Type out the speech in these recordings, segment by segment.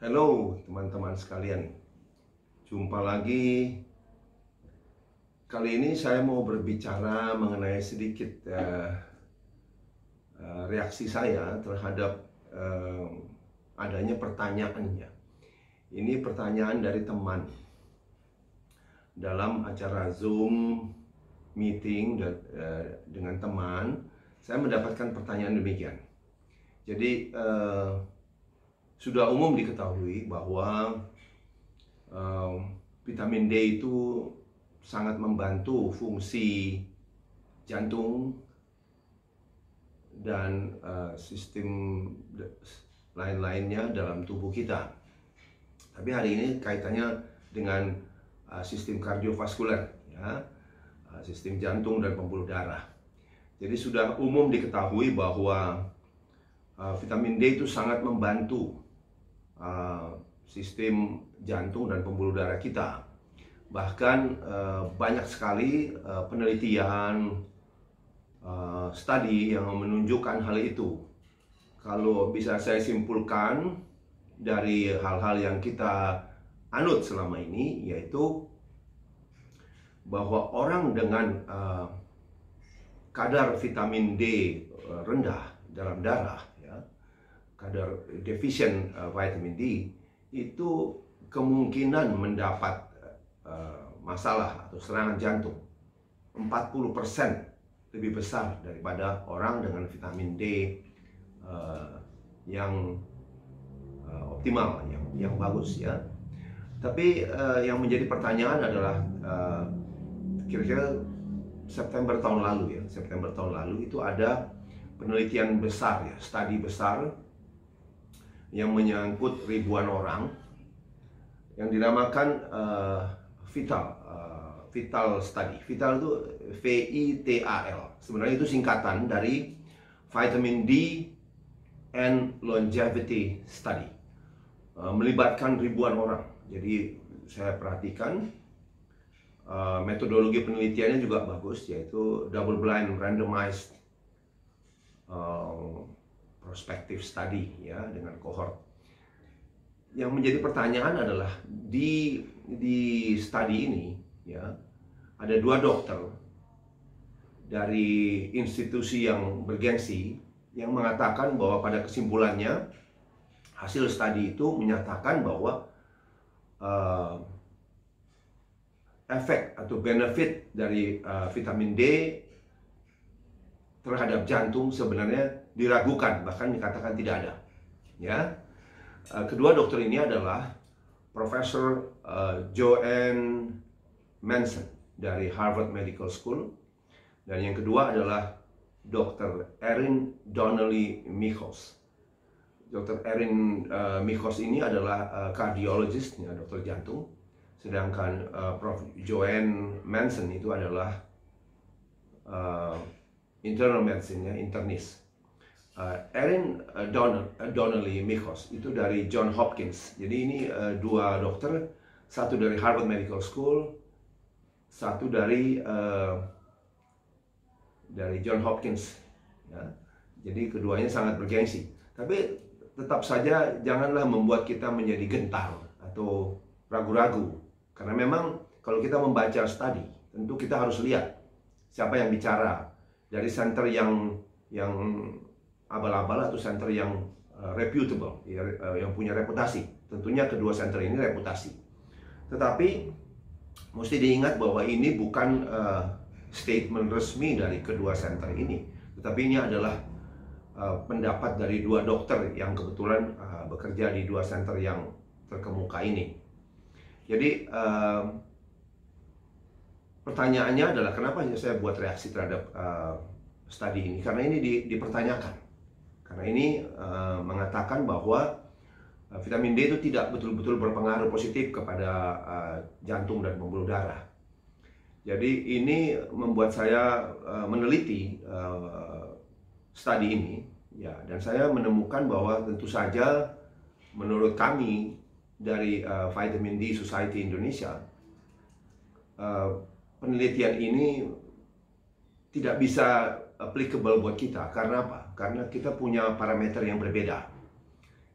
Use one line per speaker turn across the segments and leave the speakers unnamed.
Halo teman-teman sekalian, jumpa lagi. Kali ini saya mau berbicara mengenai sedikit reaksi saya terhadap adanya pertanyaannya. Ini pertanyaan dari teman dalam acara Zoom meeting dengan teman. Saya mendapatkan pertanyaan demikian. Jadi sudah umum diketahui bahwa vitamin D itu sangat membantu fungsi jantung dan sistem lain-lainnya dalam tubuh kita. Tapi hari ini kaitannya dengan sistem kardiovaskuler, ya, sistem jantung dan pembuluh darah. Jadi sudah umum diketahui bahwa vitamin D itu sangat membantu sistem jantung dan pembuluh darah kita. Bahkan banyak sekali penelitian, studi yang menunjukkan hal itu. Kalau bisa saya simpulkan dari hal-hal yang kita anut selama ini, yaitu bahwa orang dengan kadar vitamin D rendah dalam darah, kadar deficient vitamin D, itu kemungkinan mendapat masalah atau serangan jantung 40% lebih besar daripada orang dengan vitamin D yang optimal, yang bagus, ya. Tapi yang menjadi pertanyaan adalah kira-kira September tahun lalu itu ada penelitian besar, ya, studi besar yang menyangkut ribuan orang yang dinamakan Vital Study. Vital itu VITAL. Sebenarnya itu singkatan dari Vitamin D and Longevity Study. Melibatkan ribuan orang. Jadi saya perhatikan metodologi penelitiannya juga bagus, yaitu double blind randomized prospective study, ya, dengan kohort. Yang menjadi pertanyaan adalah di studi ini, ya, ada 2 dokter dari institusi yang bergengsi yang mengatakan bahwa pada kesimpulannya hasil studi itu menyatakan bahwa efek atau benefit dari vitamin D terhadap jantung sebenarnya diragukan, bahkan dikatakan tidak ada, ya. Kedua dokter ini adalah Profesor Joanne Manson dari Harvard Medical School, dan yang kedua adalah Dr. Erin Donnelly Michels. Dr. Erin Michels ini adalah kardiologis, ya, dokter jantung, sedangkan Prof. Joanne Manson itu adalah internal medicine, ya, internis. Erin Donnelly Michels itu dari John Hopkins. Jadi ini 2 dokter, satu dari Harvard Medical School, satu dari John Hopkins, ya. Jadi keduanya sangat bergengsi. Tapi tetap saja janganlah membuat kita menjadi gentar atau ragu-ragu, karena memang kalau kita membaca studi, tentu kita harus lihat siapa yang bicara, dari center yang abal-abal atau center yang reputable, ya, yang punya reputasi. Tentunya kedua center ini reputasi. Tetapi mesti diingat bahwa ini bukan statement resmi dari kedua center ini, tetapi ini adalah pendapat dari 2 dokter yang kebetulan bekerja di 2 center yang terkemuka ini. Jadi pertanyaannya adalah kenapa saya buat reaksi terhadap studi ini? Karena ini dipertanyakan. Karena ini mengatakan bahwa vitamin D itu tidak betul-betul berpengaruh positif kepada jantung dan pembuluh darah. Jadi ini membuat saya meneliti studi ini, ya, dan saya menemukan bahwa tentu saja menurut kami dari Vitamin D Society Indonesia, penelitian ini tidak bisa applicable buat kita. Karena apa? Karena kita punya parameter yang berbeda.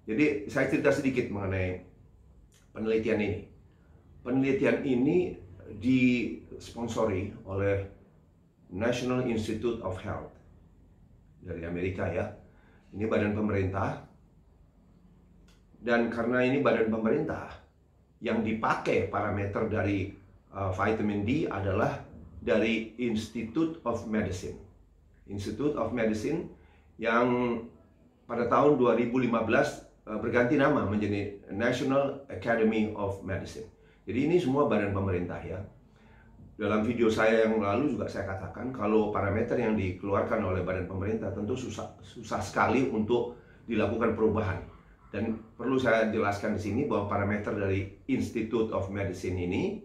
Jadi saya cerita sedikit mengenai penelitian ini. Penelitian ini disponsori oleh National Institute of Health dari Amerika ya. Ini badan pemerintah. Dan karena ini badan pemerintah, yang dipakai parameter dari vitamin D adalah dari Institute of Medicine. Institute of Medicine yang pada tahun 2015 berganti nama menjadi National Academy of Medicine. Jadi ini semua badan pemerintah ya. Dalam video saya yang lalu juga saya katakan kalau parameter yang dikeluarkan oleh badan pemerintah tentu susah sekali untuk dilakukan perubahan. Dan perlu saya jelaskan di sini bahwa parameter dari Institute of Medicine ini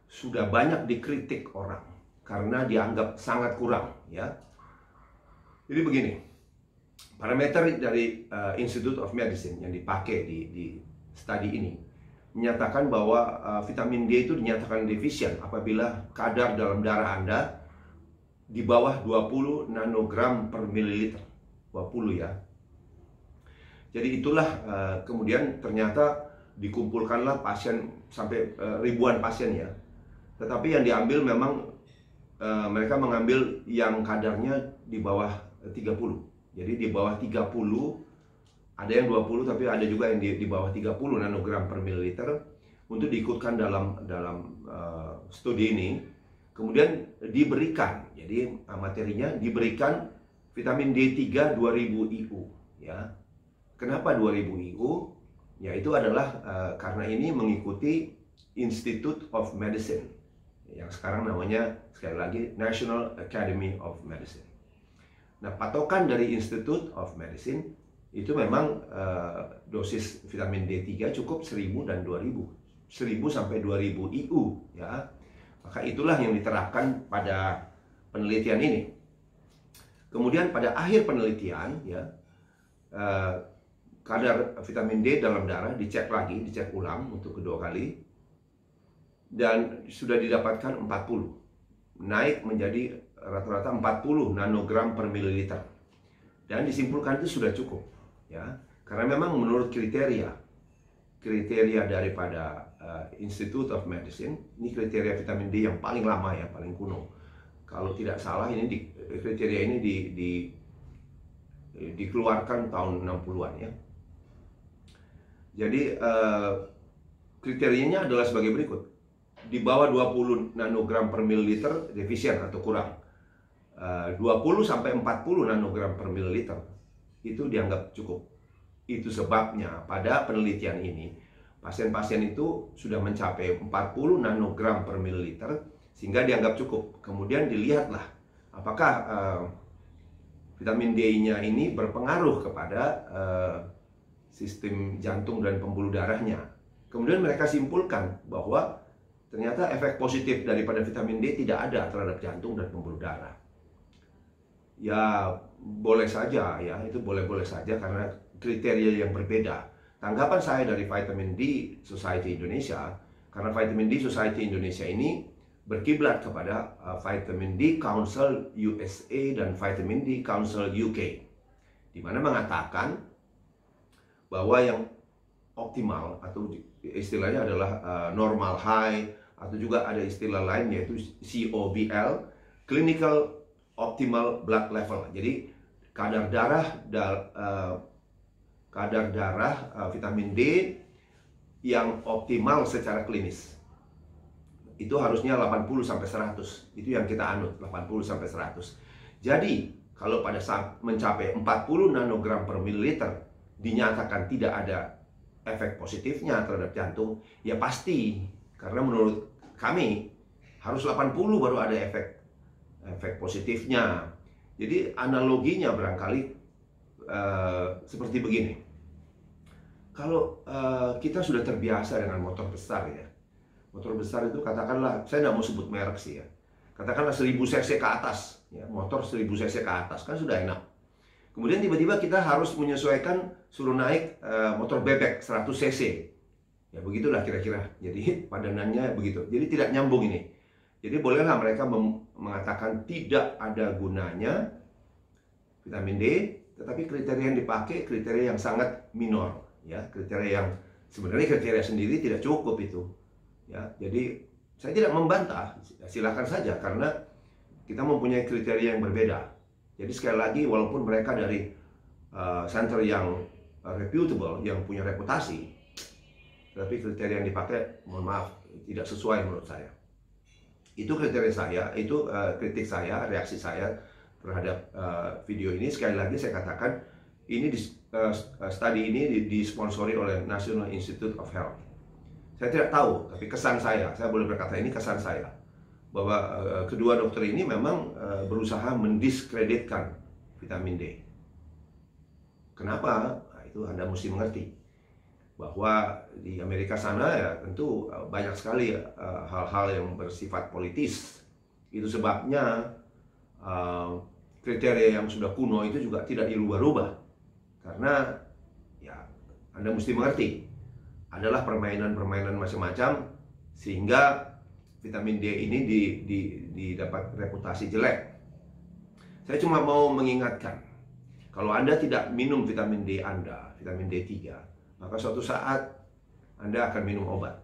sudah banyak dikritik orang karena dianggap sangat kurang ya. Jadi begini, parameter dari Institute of Medicine yang dipakai di studi ini menyatakan bahwa vitamin D itu dinyatakan defisit apabila kadar dalam darah Anda di bawah 20 nanogram per mililiter. 20 ya. Jadi itulah kemudian ternyata dikumpulkanlah pasien sampai ribuan pasien ya. Tetapi yang diambil memang mereka mengambil yang kadarnya di bawah 30. Jadi di bawah 30, ada yang 20 tapi ada juga yang di bawah 30 nanogram per mililiter untuk diikutkan dalam studi ini. Kemudian diberikan, jadi materinya diberikan vitamin D3 2000 IU ya. Kenapa 2000 IU? Ya itu adalah karena ini mengikuti Institute of Medicine yang sekarang namanya sekali lagi National Academy of Medicine. Nah, patokan dari Institute of Medicine itu memang dosis vitamin D3 cukup 1000 dan 2000. 1000 sampai 2000 IU ya. Maka itulah yang diterapkan pada penelitian ini. Kemudian pada akhir penelitian ya kadar vitamin D dalam darah dicek lagi, dicek ulang untuk kedua kali, dan sudah didapatkan 40, naik menjadi rata-rata 40 nanogram per mililiter, dan disimpulkan itu sudah cukup ya, karena memang menurut kriteria daripada Institute of Medicine, ini kriteria vitamin D yang paling lama ya, paling kuno. Kalau tidak salah ini kriteria ini dikeluarkan tahun 60-an ya. Jadi kriterianya adalah sebagai berikut. Di bawah 20 nanogram per mililiter defisit atau kurang. 20 sampai 40 nanogram per mililiter itu dianggap cukup. Itu sebabnya pada penelitian ini pasien-pasien itu sudah mencapai 40 nanogram per mililiter sehingga dianggap cukup. Kemudian dilihatlah apakah vitamin D-nya ini berpengaruh kepada sistem jantung dan pembuluh darahnya. Kemudian mereka simpulkan bahwa ternyata efek positif daripada vitamin D tidak ada terhadap jantung dan pembuluh darah. Ya boleh saja ya, itu boleh-boleh saja karena kriteria yang berbeda. Tanggapan saya dari Vitamin D Society Indonesia, karena Vitamin D Society Indonesia ini berkiblat kepada Vitamin D Council USA dan Vitamin D Council UK, di mana mengatakan bahwa yang optimal atau istilahnya adalah normal high, atau juga ada istilah lain yaitu COBL, Clinical Optimal Blood Level. Jadi kadar darah vitamin D yang optimal secara klinis itu harusnya 80 sampai 100. Itu yang kita anut, 80 sampai 100. Jadi kalau pada saat mencapai 40 nanogram per mililiter dinyatakan tidak ada efek positifnya terhadap jantung, ya pasti, karena menurut kami harus 80 baru ada efek positifnya. Jadi analoginya barangkali seperti begini. Kalau kita sudah terbiasa dengan motor besar ya, motor besar itu katakanlah, saya tidak mau sebut merek sih ya, katakanlah 1000 cc ke atas ya, motor 1000 cc ke atas kan sudah enak. Kemudian tiba-tiba kita harus menyesuaikan, suruh naik motor bebek 100 cc. Ya begitulah kira-kira. Jadi padanannya begitu. Jadi tidak nyambung ini. Jadi bolehlah mereka mengatakan tidak ada gunanya vitamin D, tetapi kriteria yang dipakai kriteria yang sangat minor. ya, kriteria yang sebenarnya kriteria sendiri tidak cukup itu, ya. Jadi saya tidak membantah, silakan saja, karena kita mempunyai kriteria yang berbeda. Jadi sekali lagi, walaupun mereka dari center yang reputable, yang punya reputasi, tapi kriteria yang dipakai, mohon maaf, tidak sesuai menurut saya. Itu kriteria saya, itu kritik saya, reaksi saya terhadap video ini. Sekali lagi saya katakan, ini studi ini disponsori oleh National Institute of Health. Saya tidak tahu, tapi kesan saya boleh berkata ini kesan saya, bahwa kedua dokter ini memang berusaha mendiskreditkan vitamin D. Kenapa? Nah, itu Anda mesti mengerti bahwa di Amerika sana ya tentu banyak sekali hal-hal yang bersifat politis. Itu sebabnya kriteria yang sudah kuno itu juga tidak dirubah-rubah, karena ya Anda mesti mengerti adalah permainan-permainan macam-macam sehingga vitamin D ini didapat reputasi jelek. Saya cuma mau mengingatkan, kalau Anda tidak minum vitamin D Anda, vitamin D3, maka suatu saat Anda akan minum obat.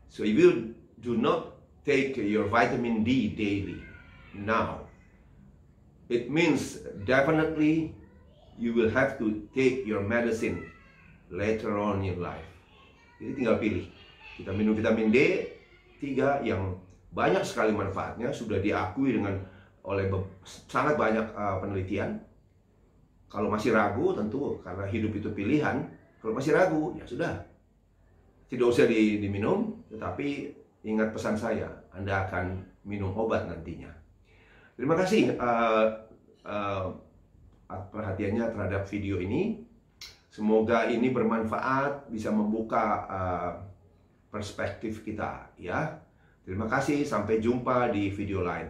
So if you do not take your vitamin D daily now, it means definitely you will have to take your medicine later on in life. Jadi tinggal pilih. Kita minum vitamin D3 yang banyak sekali manfaatnya, sudah diakui oleh sangat banyak penelitian. Kalau masih ragu, tentu karena hidup itu pilihan. Kalau masih ragu, ya sudah, tidak usah diminum. Tetapi ingat pesan saya, Anda akan minum obat nantinya. Terima kasih perhatiannya terhadap video ini. Semoga ini bermanfaat, bisa membuka perspektif kita, ya. Terima kasih, sampai jumpa di video lain.